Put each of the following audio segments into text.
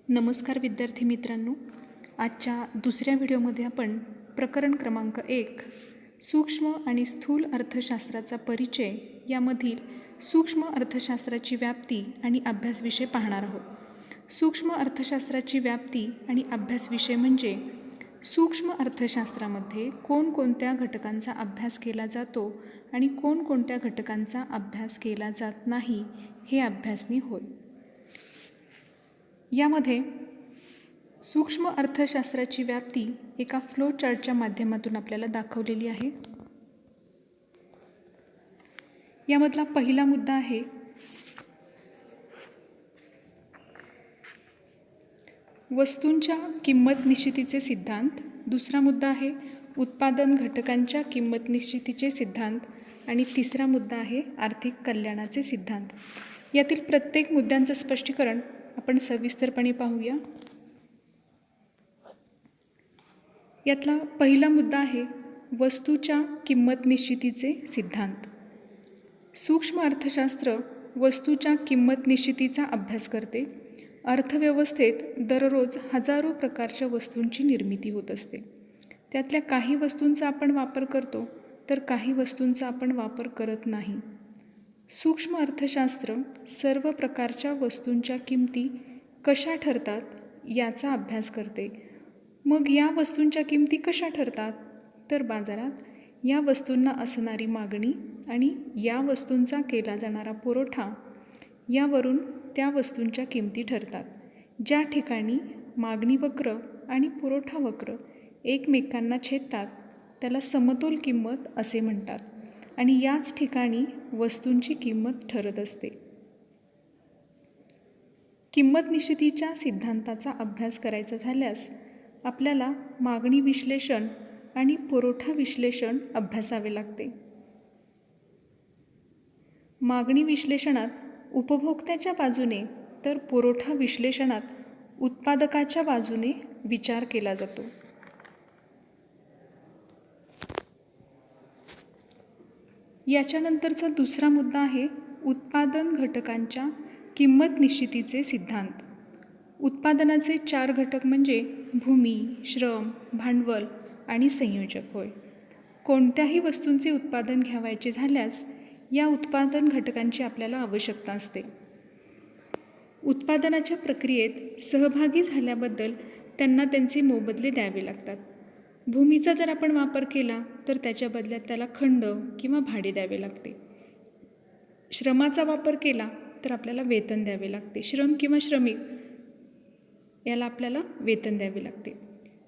नमस्कार विद्यार्थी मित्रांनो, आजच्या दुसऱ्या व्हिडिओमध्ये आपण प्रकरण क्रमांक 1 सूक्ष्म आणि स्थूल अर्थशास्त्राचा परिचय यामधील सूक्ष्म अर्थशास्त्राची व्याप्ती आणि अभ्यास विषय पाहणार आहोत. सूक्ष्म अर्थशास्त्राची व्याप्ती आणि अभ्यास विषय म्हणजे सूक्ष्म अर्थशास्त्रामध्ये कोणकोणत्या घटकांचा अभ्यास केला जातो आणि कोणकोणत्या घटकांचा अभ्यास केला जात नाही हे अभ्यासनी होय. यामध्ये सूक्ष्म अर्थशास्त्राची व्याप्ती एका फ्लो चार्टच्या माध्यमातून आपल्याला दाखवलेली आहे. यामधला पहिला मुद्दा आहे वस्तूंच्या किंमत निश्चितीचे सिद्धांत. दुसरा मुद्दा आहे उत्पादन घटकांच्या किंमत निश्चितीचे सिद्धांत आणि तिसरा मुद्दा आहे आर्थिक कल्याणाचे सिद्धांत. यातील प्रत्येक मुद्द्यांचं स्पष्टीकरण आपण सविस्तरपणे पाहूया. यातला पहिला मुद्दा आहे वस्तूच्या किंमत निश्चितीचे सिद्धांत. सूक्ष्म अर्थशास्त्र वस्तूच्या किंमत निश्चितीचा अभ्यास करते. अर्थव्यवस्थेत दररोज हजारो प्रकारच्या वस्तूंची निर्मिती होत असते. त्यातल्या काही वस्तूंचा आपण वापर करतो तर काही वस्तूंचा आपण वापर करत नाही. सूक्ष्म अर्थशास्त्र सर्व प्रकारच्या वस्तूंच्या किमती कशा ठरतात याचा अभ्यास करते. मग या वस्तूंच्या किमती कशा ठरतात तर बाजारात या वस्तूंना असणारी मागणी आणि या वस्तूंचा केला जाणारा पुरवठा यावरून त्या वस्तूंच्या किमती ठरतात. ज्या ठिकाणी मागणी वक्र आणि पुरवठा वक्र एकमेकांना छेदतात त्याला समतोल किंमत असे म्हणतात आणि याच ठिकाणी वस्तूंची किंमत ठरत असते. किंमत निश्चितीच्या सिद्धांताचा अभ्यास करायचा झाल्यास आपल्याला मागणी विश्लेषण आणि पुरवठा विश्लेषण अभ्यासावे लागते. मागणी विश्लेषणात उपभोक्त्याच्या बाजूने तर पुरवठा विश्लेषणात उत्पादकाच्या बाजूने विचार केला जातो. याच्यानंतरचा दुसरा मुद्दा आहे उत्पादन घटकांच्या किंमत निश्चितीचे सिद्धांत. उत्पादनाचे 4 घटक म्हणजे भूमी, श्रम, भांडवल आणि संयोजक होय. कोणत्याही वस्तूंचे उत्पादन घ्यावयाचे झाल्यास या उत्पादन घटकांची आपल्याला आवश्यकता असते. उत्पादनाच्या प्रक्रियेत सहभागी झाल्याबद्दल त्यांना त्यांचे मोबदले द्यावे लागतात. भूमीचा जर आपण वापर केला तर त्याच्या बदल्यात त्याला खंड किंवा भाडे द्यावे लागते. श्रमाचा वापर केला तर आपल्याला वेतन द्यावे लागते. श्रम किंवा श्रमिक याला आपल्याला वेतन द्यावे लागते.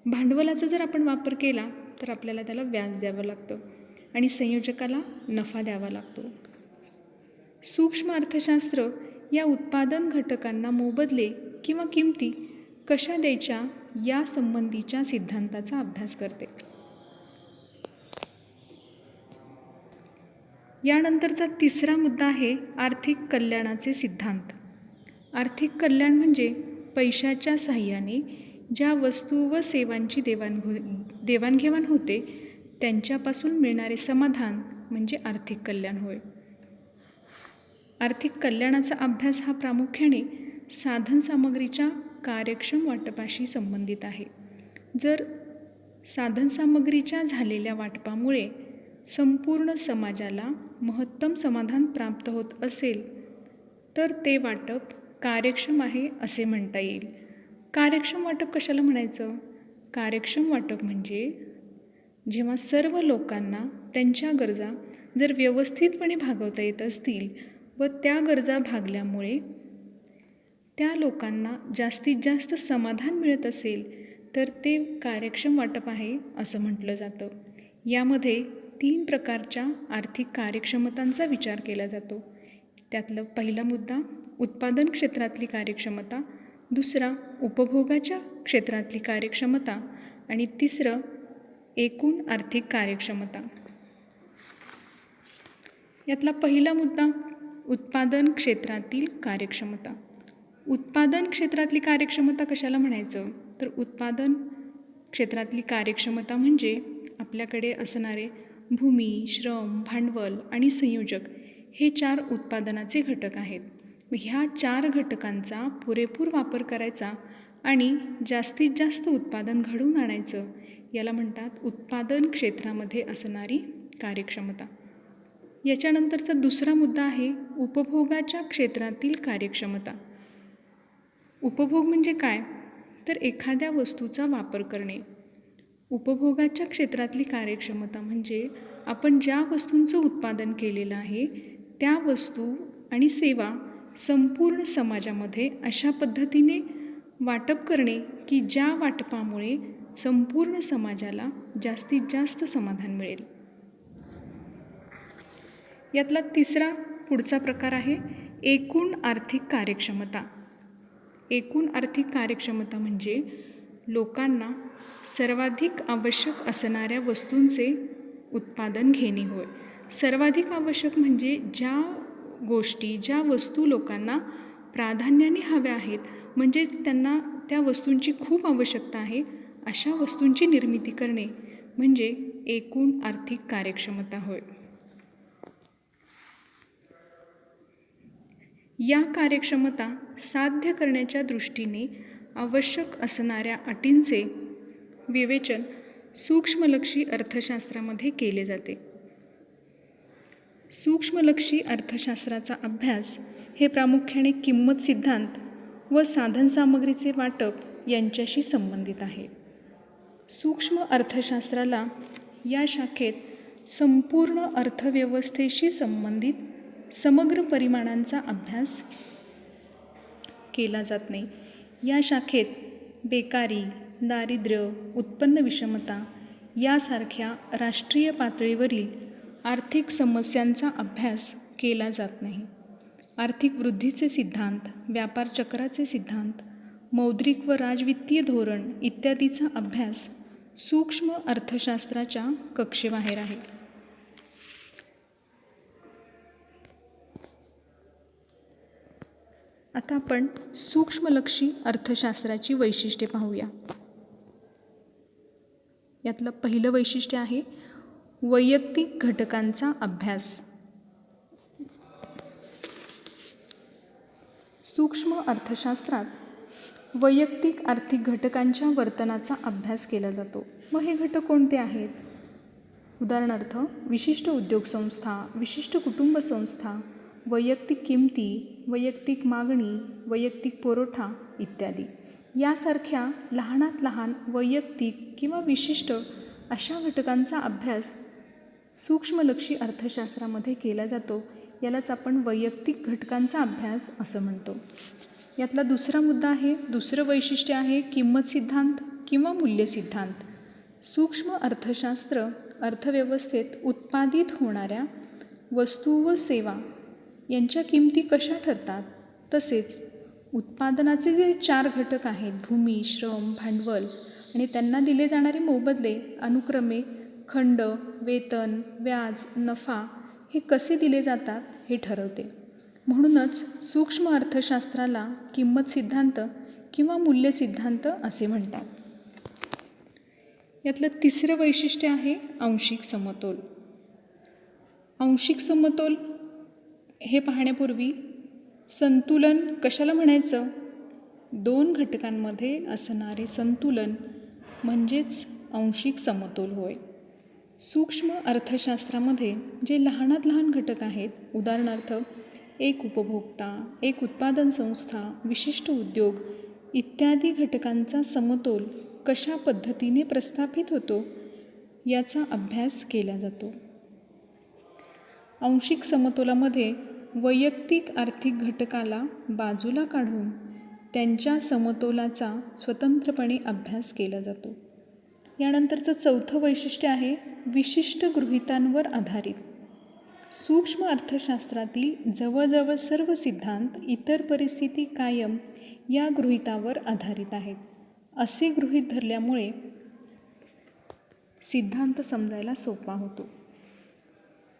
भांडवलाचा जर आपण वापर केला तर आपल्याला त्याला व्याज द्यावं लागतं आणि संयोजकाला नफा द्यावा लागतो. सूक्ष्म अर्थशास्त्र या उत्पादन घटकांना मोबदले किंवा किमती कशा द्यायच्या या संबंधीच्या सिद्धांताचा अभ्यास करते. यानंतरचा तिसरा मुद्दा आहे आर्थिक कल्याणाचे सिद्धांत. आर्थिक कल्याण म्हणजे पैशाच्या सहाय्याने ज्या वस्तू व सेवांची देवाणघेवाण होते त्यांच्यापासून मिळणारे समाधान म्हणजे आर्थिक कल्याण होय. आर्थिक कल्याणाचा अभ्यास हा प्रामुख्याने साधनसामग्रीच्या कार्यक्षम वाटपाशी संबंधित आहे. जर साधनसामग्रीच्या झालेल्या वाटपामुळे संपूर्ण समाजाला महत्तम समाधान प्राप्त होत असेल तर ते वाटप कार्यक्षम आहे असे म्हणता येईल. कार्यक्षम वाटप कशाला म्हणायचं? कार्यक्षम वाटप म्हणजे जेव्हा सर्व लोकांना त्यांच्या गरजा जर व्यवस्थितपणे भागवता येत असतील व त्या गरजा भागल्यामुळे त्या लोकांना जास्तीत जास्त समाधान मिळत असेल तर ते कार्यक्षम वाटप आहे असं म्हटलं जातं. यामध्ये 3 प्रकारच्या आर्थिक कार्यक्षमतांचा विचार केला जातो. त्यातलं पहिला मुद्दा उत्पादन क्षेत्रातली कार्यक्षमता, दुसरा उपभोगाच्या क्षेत्रातली कार्यक्षमता आणि तिसरं एकूण आर्थिक कार्यक्षमता. यातला पहिला मुद्दा उत्पादन क्षेत्रातील कार्यक्षमता. उत्पादन क्षेत्रातली कार्यक्षमता कशाला म्हणायचं तर उत्पादन क्षेत्रातली कार्यक्षमता म्हणजे आपल्याकडे असणारे भूमी, श्रम, भांडवल आणि संयोजक हे 4 उत्पादनाचे घटक आहेत. ह्या 4 घटकांचा पुरेपूर वापर करायचा आणि जास्तीत जास्त उत्पादन घडवून आणायचं याला म्हणतात उत्पादन क्षेत्रामध्ये असणारी कार्यक्षमता. याच्यानंतरचा दुसरा मुद्दा आहे उपभोगाच्या क्षेत्रातील कार्यक्षमता. उपभोग म्हणजे काय? तर एखाद्या वस्तूचा वापर करणे. उपभोगाच्या क्षेत्रातली कार्यक्षमता म्हणजे आपण ज्या वस्तूंचं उत्पादन केलेलं आहे त्या वस्तू आणि सेवा संपूर्ण समाजामध्ये अशा पद्धतीने वाटप करणे की ज्या वाटपामुळे संपूर्ण समाजाला जास्तीत जास्त समाधान मिळेल. यातला तिसरा पुढचा प्रकार आहे एकूण आर्थिक कार्यक्षमता. एकूण आर्थिक कार्यक्षमता म्हणजे लोकांना सर्वाधिक आवश्यक असणाऱ्या वस्तूंचे उत्पादन घेणे होय. सर्वाधिक आवश्यक म्हणजे ज्या गोष्टी, ज्या वस्तू लोकांना प्राधान्याने हव्या आहेत, म्हणजेच त्यांना त्या वस्तूंची खूप आवश्यकता आहे, अशा वस्तूंची निर्मिती करणे म्हणजे एकूण आर्थिक कार्यक्षमता होय. या कार्यक्षमता साध्य करण्याच्या दृष्टीने आवश्यक असणाऱ्या अटींचे विवेचन सूक्ष्मलक्षी अर्थशास्त्रामध्ये केले जाते. सूक्ष्मलक्षी अर्थशास्त्राचा अभ्यास हे प्रामुख्याने किंमत सिद्धांत व साधनसामग्रीचे वाटप यांच्याशी संबंधित आहे. सूक्ष्म अर्थशास्त्राला या शाखेत संपूर्ण अर्थव्यवस्थेशी संबंधित समग्र परिमाणांचा अभ्यास केला जात नाही. या शाखेत बेकारी, दारिद्र्य, उत्पन्न विषमता यासारख्या राष्ट्रीय पातळीवरील आर्थिक समस्यांचा अभ्यास केला जात नाही. आर्थिक वृद्धीचे सिद्धांत, व्यापार चक्राचे सिद्धांत, मौद्रिक व राजवित्तीय धोरण इत्यादीचा अभ्यास सूक्ष्म अर्थशास्त्राच्या कक्षेबाहेर आहे. आता आपण सूक्ष्मलक्षी अर्थशास्त्राची वैशिष्ट्ये पाहूया. यातलं पहिलं वैशिष्ट्य आहे वैयक्तिक घटकांचा अभ्यास. सूक्ष्म अर्थशास्त्रात वैयक्तिक आर्थिक घटकांच्या वर्तनाचा अभ्यास केला जातो. मग हे घटक कोणते आहेत? उदाहरणार्थ विशिष्ट उद्योगसंस्था, विशिष्ट कुटुंब संस्था, वैयक्तिक किमती, वैयक्तिक मागणी, वैयक्तिक पुरवठा इत्यादी. यासारख्या लहानात लहान वैयक्तिक किंवा विशिष्ट अशा घटकांचा अभ्यास सूक्ष्मलक्षी अर्थशास्त्रामध्ये केला जातो. यालाच आपण वैयक्तिक घटकांचा अभ्यास असं म्हणतो. यातला दुसरा मुद्दा आहे, दुसरं वैशिष्ट्य आहे किंमत सिद्धांत किंवा मूल्य सिद्धांत. सूक्ष्म अर्थशास्त्र अर्थव्यवस्थेत उत्पादित होणाऱ्या वस्तू व सेवा यांच्या किमती कशा ठरतात, तसेच उत्पादनाचे जे 4 घटक आहेत भूमी, श्रम, भांडवल आणि त्यांना दिले जाणारे मोबदले अनुक्रमे खंड, वेतन, व्याज, नफा हे कसे दिले जातात हे ठरवते. म्हणूनच सूक्ष्म अर्थशास्त्राला किंमत सिद्धांत किंवा मूल्य सिद्धांत असे म्हणतात. यातलं तिसरं वैशिष्ट्य आहे आंशिक समतोल. आंशिक समतोल हे पाहण्यापूर्वी संतुलन कशाला म्हणायचं? 2 घटकांमध्ये असणारे संतुलन म्हणजेच आंशिक समतोल होय. सूक्ष्म अर्थशास्त्रामध्ये जे लहानात लहान घटक आहेत, उदाहरणार्थ एक उपभोक्ता, एक उत्पादन संस्था, विशिष्ट उद्योग इत्यादी घटकांचा समतोल कशा पद्धतीने प्रस्थापित होतो याचा अभ्यास केला जातो. आंशिक समतोलामध्ये वैयक्तिक आर्थिक घटकाला बाजूला काढून त्यांच्या समतोलाचा स्वतंत्रपणे अभ्यास केला जातो. यानंतरचं चौथं वैशिष्ट्य आहे विशिष्ट गृहीतांवर आधारित. सूक्ष्म अर्थशास्त्रातील जवळजवळ सर्व सिद्धांत इतर परिस्थिती कायम या गृहीतावर आधारित आहेत. असे गृहीत धरल्यामुळे सिद्धांत समजायला सोपा होतो.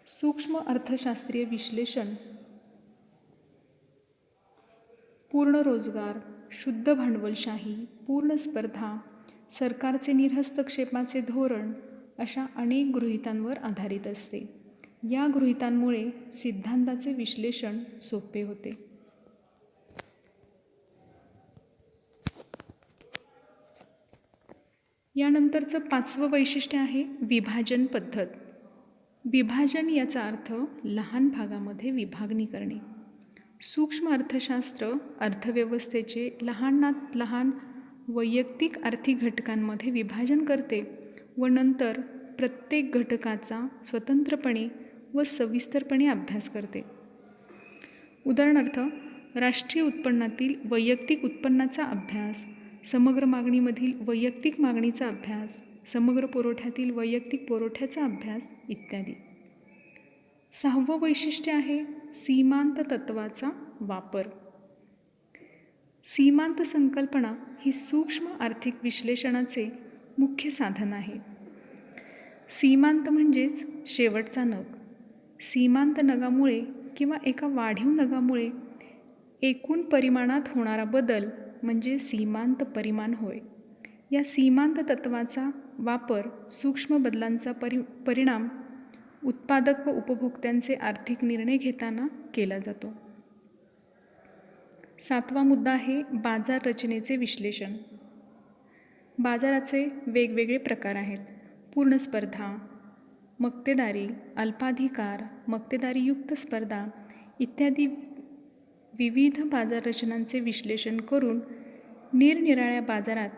सूक्ष्म अर्थशास्त्रीय विश्लेषण पूर्ण रोजगार, शुद्ध भांडवलशाही, पूर्ण स्पर्धा, सरकारचे निर्हस्तक्षेपाचे धोरण अशा अनेक गृहीतांवर आधारित असते. या गृहीतांमुळे सिद्धांताचे विश्लेषण सोपे होते. यानंतरचं 5वं वैशिष्ट्य आहे विभाजन पद्धत. विभाजन याचा अर्थ लहान भागामध्ये विभागणी करणे. सूक्ष्म अर्थशास्त्र अर्थव्यवस्थेचे लहानात लहान वैयक्तिक आर्थिक घटकांमध्ये विभाजन करते व नंतर प्रत्येक घटकाचा स्वतंत्रपणे व सविस्तरपणे अभ्यास करते. उदाहरणार्थ, राष्ट्रीय उत्पन्नातील वैयक्तिक उत्पन्नाचा अभ्यास, समग्र मागणीमधील वैयक्तिक मागणीचा अभ्यास, समग्र पुरवठ्यातील वैयक्तिक पुरवठ्याचा अभ्यास इत्यादी. 6वं वैशिष्ट्य आहे सीमांत तत्त्वाचा वापर. सीमांत संकल्पना ही सूक्ष्म आर्थिक विश्लेषणाचे मुख्य साधन आहे. सीमांत म्हणजेच शेवटचा नग. सीमांत नगामुळे किंवा एका वाढीव नगामुळे एकूण परिमाणात होणारा बदल म्हणजे सीमांत परिमाण होय. या सीमांत तत्त्वाचा वापर सूक्ष्म बदलांचा परिणाम उत्पादक व उपभोक्त्यांचे आर्थिक निर्णय घेताना केला जातो. 7वा मुद्दा आहे बाजार रचनेचे विश्लेषण. बाजाराचे वेगवेगळे प्रकार आहेत. पूर्ण स्पर्धा, मक्तेदारी, अल्पाधिकार, मक्तेदारीयुक्त स्पर्धा इत्यादी विविध बाजार रचनांचे विश्लेषण करून निरनिराळ्या बाजारात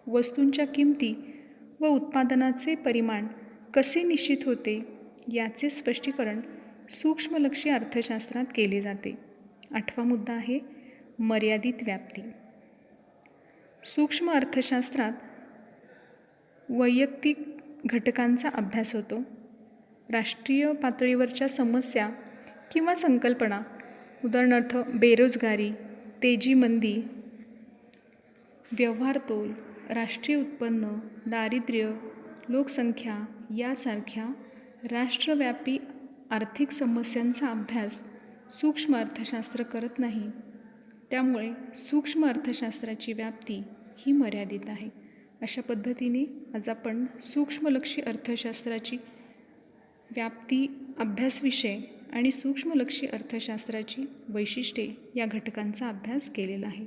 वस्तूंच्या किमती व उत्पादनाचे परिमाण कसे निश्चित होते याचे स्पष्टीकरण सूक्ष्मलक्षी अर्थशास्त्रात केले जाते. 8वा मुद्दा आहे मर्यादित व्याप्ती. सूक्ष्म अर्थशास्त्रात वैयक्तिक घटकांचा अभ्यास होतो. राष्ट्रीय पातळीवरच्या समस्या किंवा संकल्पना, उदाहरणार्थ बेरोजगारी, तेजी मंदी, व्यवहार तोल, राष्ट्रीय उत्पन्न, दारिद्र्य, लोकसंख्या यासारख्या राष्ट्रव्यापी आर्थिक समस्यांचा अभ्यास सूक्ष्म अर्थशास्त्र करत नाही. त्यामुळे सूक्ष्म अर्थशास्त्राची व्याप्ती ही मर्यादित आहे. अशा पद्धतीने आज आपण सूक्ष्मलक्षी अर्थशास्त्राची व्याप्ती, अभ्यासविषय आणि सूक्ष्मलक्षी अर्थशास्त्राची वैशिष्ट्ये या घटकांचा अभ्यास केलेला आहे.